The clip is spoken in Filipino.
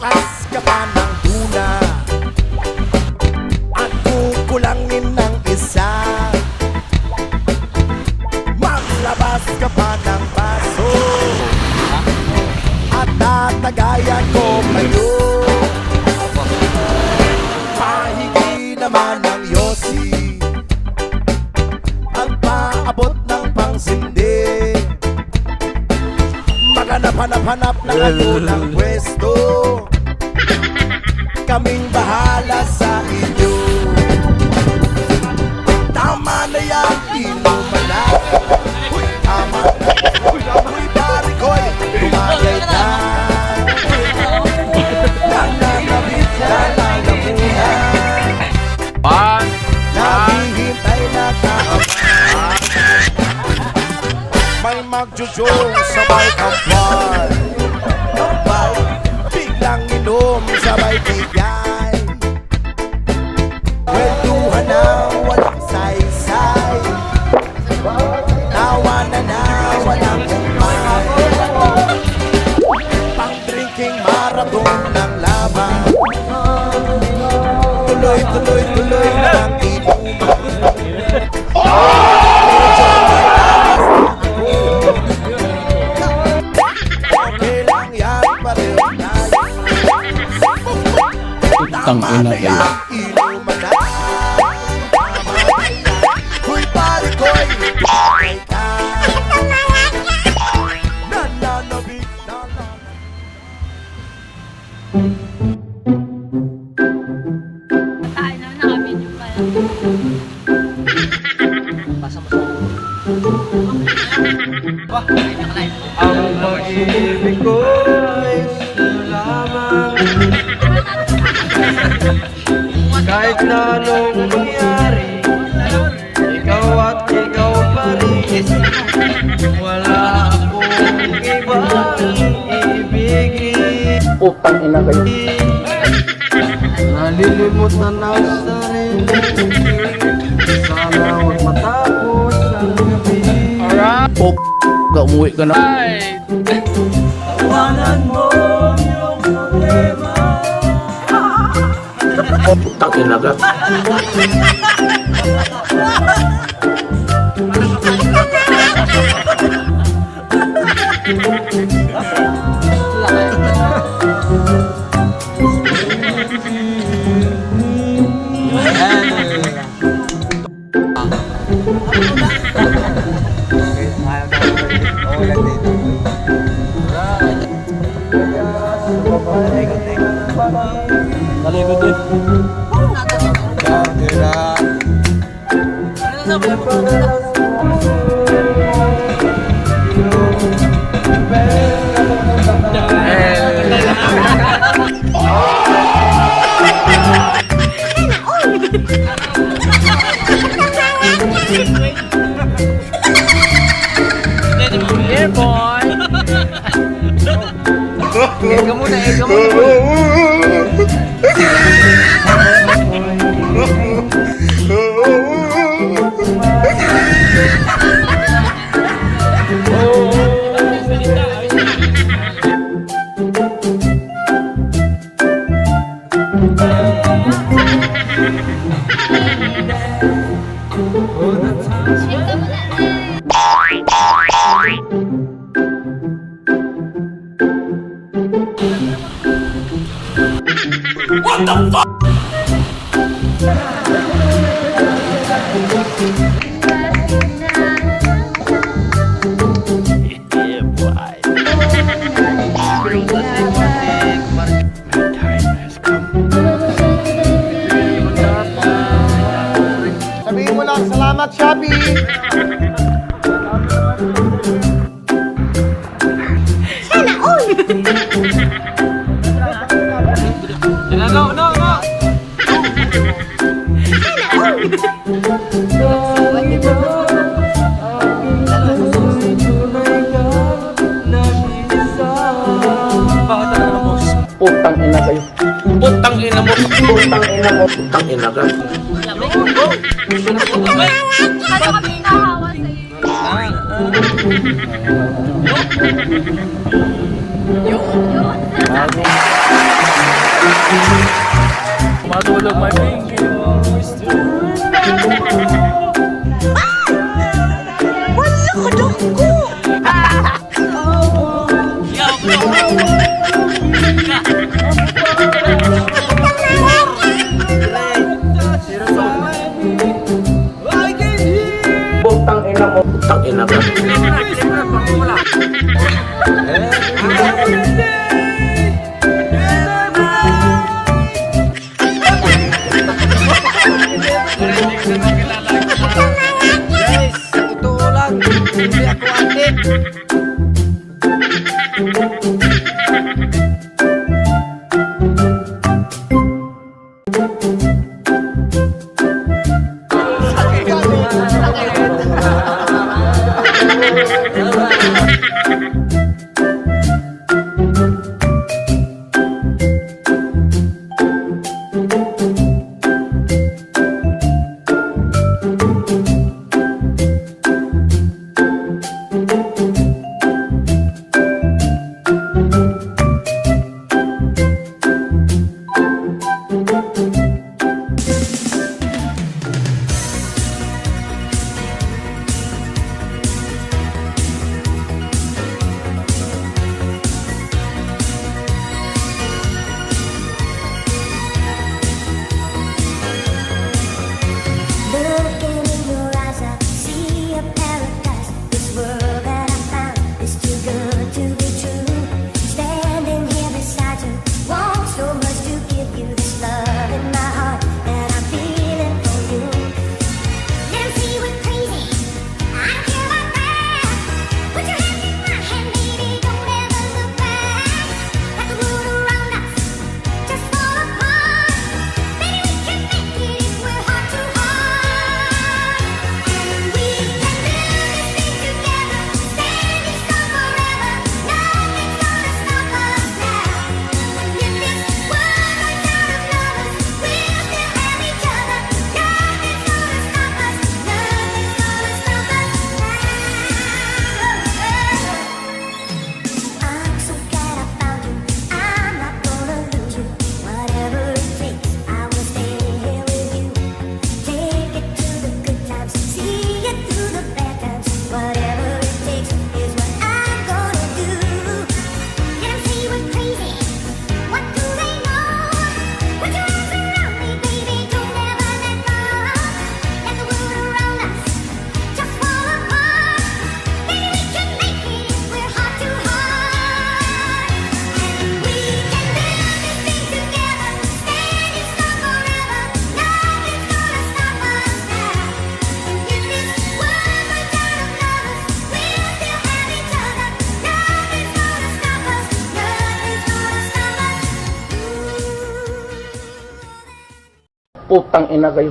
Bukas ka pa ng tuna at kukulangin ng isa. Maglabas ka pa ng baso at tatagayan ko kayo. Pahingi naman ng yosi at paabot ng pangsindi. Maghanap-hanap na kayo ng pwesto, kaming bahala sa inyo. Tama na yan, inuman na. Uy, tama na. Uy, pare ko'y tumagay na. Nananabit na lalamunan, naghihintay na kaaman. May magjujong sabay kampal, kampal, biglang inom sabay bigay. Kwentuhan na walang saysay, tawa na walang kumpay. Pang-drinking marathon ng laban, tuloy ng inuman. Tang ina kayo. Uy, pare ko'y tumagay ka. Nananabik na lang. Tayo naman naka-video pa yan. Ang pag-ibig ko'y lamang, kahit na anong mangyari, ikaw at ikaw pa rin. Wala akong ibang ibigin. Putang ina kayo. Nalilimot na sarili, sana huwag matapos ang gabi. Gak umuwi ka na. Tawanan mo yung problema. Putang ina ka. Talikod eh. Yeah, boy! Ega muna. What the fuck? Sabihin mo lang, salamat Shopee! Sana all! No! Putang ina kayo. Putang ina mo. Putang ina mo. Putang ina ka. Ano kami nahawa sa'yo? Yun. Matulog my pinky. Putang ina mo. Putang ina ka. Guys, sa totoo lang, hindi ako adik. Looking in your eyes, I see a paradise. This world that I found is too good to be true. Standing here beside you, want so much to give you this love in my heart that I'm feeling for you. Let 'em see we're crazy. I don't care about that. Put your hand in my hand, baby, don't ever look back. Like the world around us just fall apart. Maybe we can make it if we're heart to heart. And we can build this thing together, standing strong forever. Nothing's gonna stop us now. And if this world runs out of lovers, we'll still have each other. Nothing's gonna stop us. Nothing's gonna stop us now. I'm so glad I found you. I'm not gonna lose you. Whatever it takes, I will stay here with you. Take it to the good times, see it through the bad times. Whatever it takes is what I'm gonna do. Let 'em see we're crazy. What do they know? Put your arms around me, baby, don't ever let go. Let the world around us just fall apart. Maybe we can make it if we're heart to heart. And we can build this thing together, standing strong forever. Nothing's gonna stop us now. And if this world runs out of lovers, we'll still have each other. Nothing's gonna stop us. Nothing's gonna stop us. Putang ina kayo.